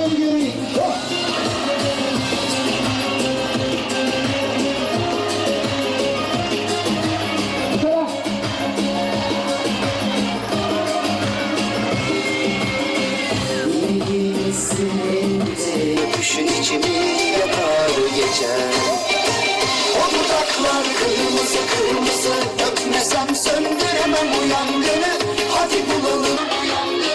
sevgili. Düşün içimi yakar geçer. O dudaklar kırmızı kırmızı, öpmesem söndüremem bu yangını. Hadi bulalım bu yangını.